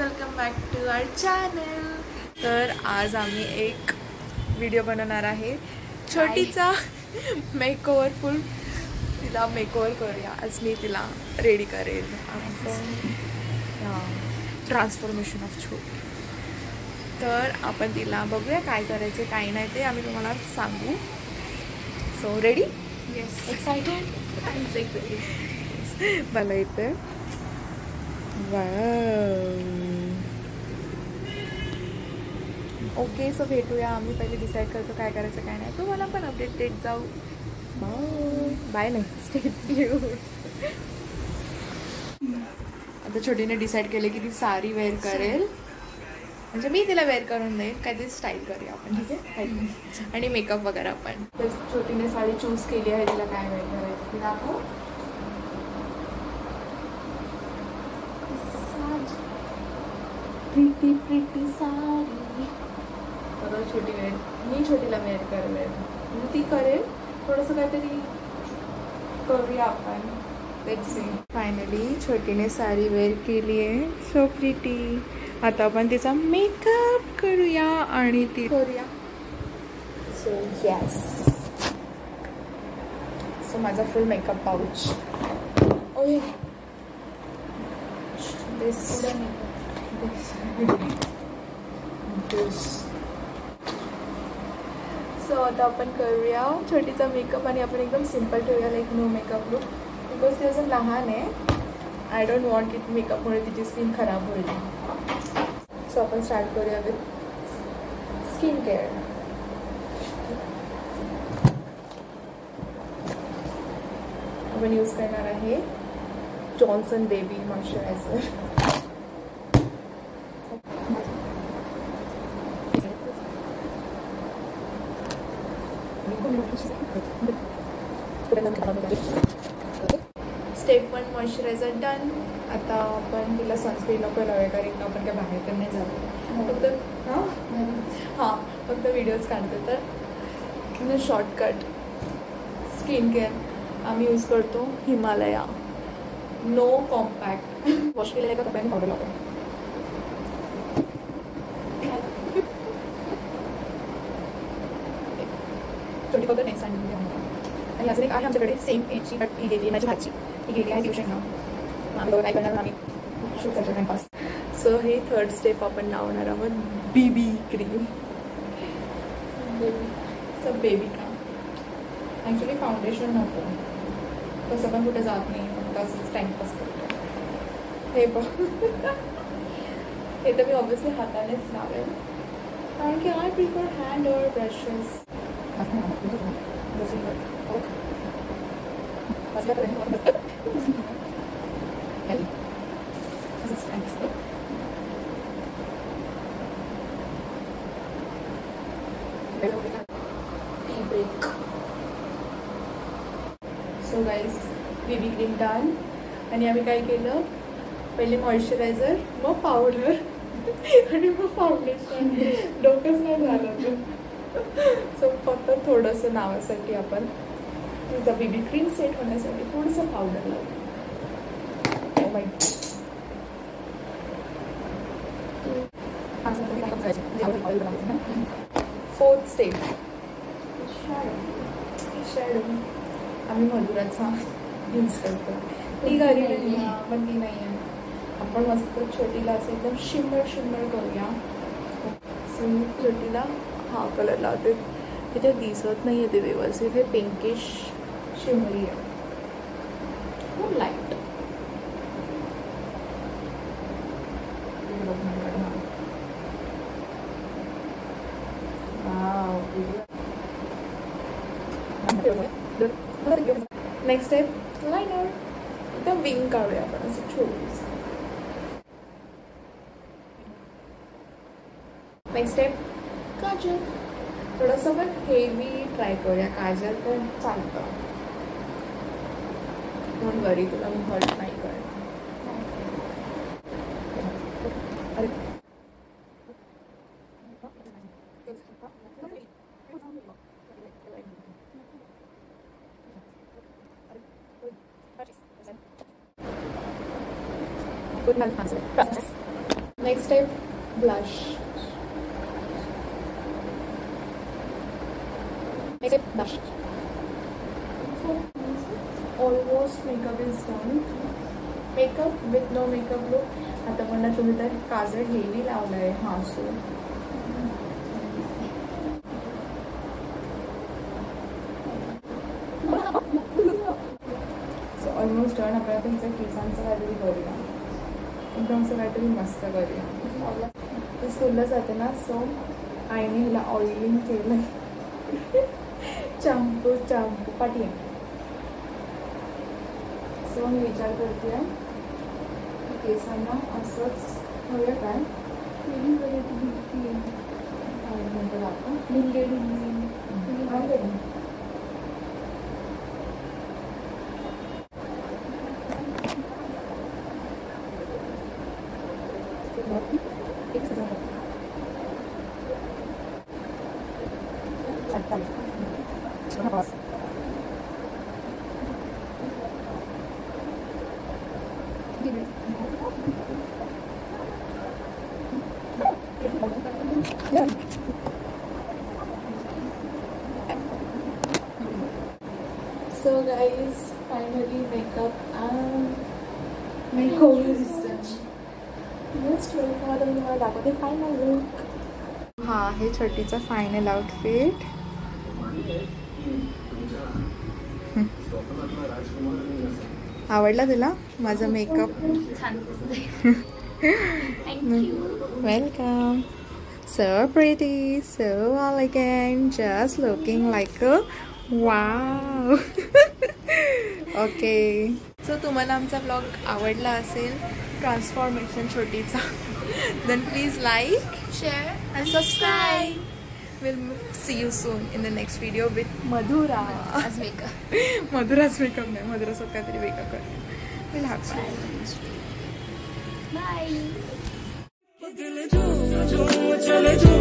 Welcome back to our channel. तर आज आम्ही एक व्हिडिओ बनवणार आहे छोटीचा मेकओव्हर फुल। तिला मेकओव्हर करूया। आज मी तिला रेडी करेल। ट्रान्सफॉर्मेशन ऑफ छोटी। तर आपण तिला बघूया काय करायचं काय नाही ते आम्ही तुम्हाला सांगू। So ready? Yes, excited. मला इथे ओके। सो भेटूया। आम्ही पहिले डिसाईड करतो काय करायचं काय नाही। तुम्हाला पण अपडेट देत जाऊ। बाय नाही, स्टे आता छोटीने डिसाईड केले की ती साडी वेअर करेल, म्हणजे मी तिला वेअर करून देईल। काहीतरी स्टाईल करूया आपण, ठीक आहे? आणि मेकअप वगैरे आपण। तर छोटीने साडी चूज केली आहे, तिला काय वेअर करायचं ती दाखव। प्रिटी साडी बघा। छोटी वेअर, मी छोटीला वेअर करेल, म्हणजे ती करेल। थोडंसं काहीतरी करूया आपण। Let's see. फायनली छोटीने साडी वेअर केली आहे। So pretty. आता आपण तिचा मेकअप करूया आणि ती करूया। So yes. सो माझा फुल मेकअप पाऊच। ओके सो आता आपण करूया छोटीचा मेकअप आणि आपण एकदम सिम्पल ठेवूया, like no makeup look, because ती अजून लहान आहे। आय डोंट वॉन्ट की मेकअपमुळे तिची स्किन खराब होईल। सो आपण स्टार्ट करूया विथ स्किन केअर। आपण यूज करणार आहे Johnson baby moisturiser. Step 1 moisturiser done. आता आपण तिला सनस्क्रीन नको लावूया, कारण आपण काय बाहेर पण नाही जातो, फक्त फक्त व्हिडिओज काढतो। तर शॉर्टकट स्किन केअर आम्ही यूज करतो हिमालया नो कॉम्पॅक्ट। वॉश केलेल्या कपड्याने पावडर लावतो। छोटी फक्त नेक्स्ट आणि अजून एक आहे आमच्याकडे सेम एजची, बट ही गेली माझी भाची, ही गेली आहे ट्युशनला। आम्ही काय करणार, आम्ही शूट करतो टाइमपास। सो हे थर्ड स्टेप आपण लावणार आहोत बीबी क्रीम। सब बेबी का ॲक्च्युली फाउंडेशन नको, तसं पण कुठे जात नाही, फक्त असंच टाइमपास करतो। हे बघ हे तर मी ऑब्विसली हातानेच लावेल, कारण की आय प्रिफर हँड और brushes. So guys baby cream done. आणि आम्ही काय केलं, पहिले मॉइश्चरायझर, मग पावडर आणि मग फाउंडेशन। डोकंच नाही झालं। सो फक्त थोडंसं नावासाठी आपण तुझा बेबी क्रीम सेट होण्यासाठी थोडंसं पावडर लावू। Fourth step shadow. आम्ही मधुराचा यूज करतो, ती घरी पण ती नाही आहे। आपण मस्त छोटीला असं एकदम शिम्मर शिम्मर करूया। सो छोटीला हा कलर लावते, तिथे दिसत नाही आहे ते व्यवस्थित, हे पिंकिश शिमरी आहे, खूप लाईट। Next step liner. एकदम विंग काढूया आपण असं छोटीच। Next step Kajal. थोडंसं पण हेवी ट्राय करूया, काजल तर चालतं। डोंट वरी, तुला मी हर्ट नाही करत। Next this type blush. Next type blush. So almost makeup is done. Makeup with no makeup look. आता मला तुम्ही तर काजळ हेवी लावलाय. हां सो ऑलमोस्ट डन. आपण आता हिच्या केसांचं काहीतरी करूया. एकदम असं काहीतरी मस्त करूया. ते स्कूलला जाते ना सो आईने हिला ऑइलिंग केलं. चांपू पाठी आहे. सो मी विचार करते केसांना असंच करूया काय. नंतर आपण So guys, finally makeup and makeover is done. Most welcome. आता मी तुम्हाला दाखवते फायनल लुक. हा हे छोटीचा फायनल आउटफिट. आवडला तुला माझा मेकअप? छान दिसतंय. Thank you. Welcome. So pretty, so elegant, just looking like a wow. Okay. So तुम्हाला आमचा ब्लॉग आवडला असेल transformation छोटीचा, then please like, Share and subscribe. We'll see you soon in the next video with Madhura. as makeup. Madhura's makeup नाही, मधुरासोबत काहीतरी makeup करते. We'll have fun. Bye. चले जो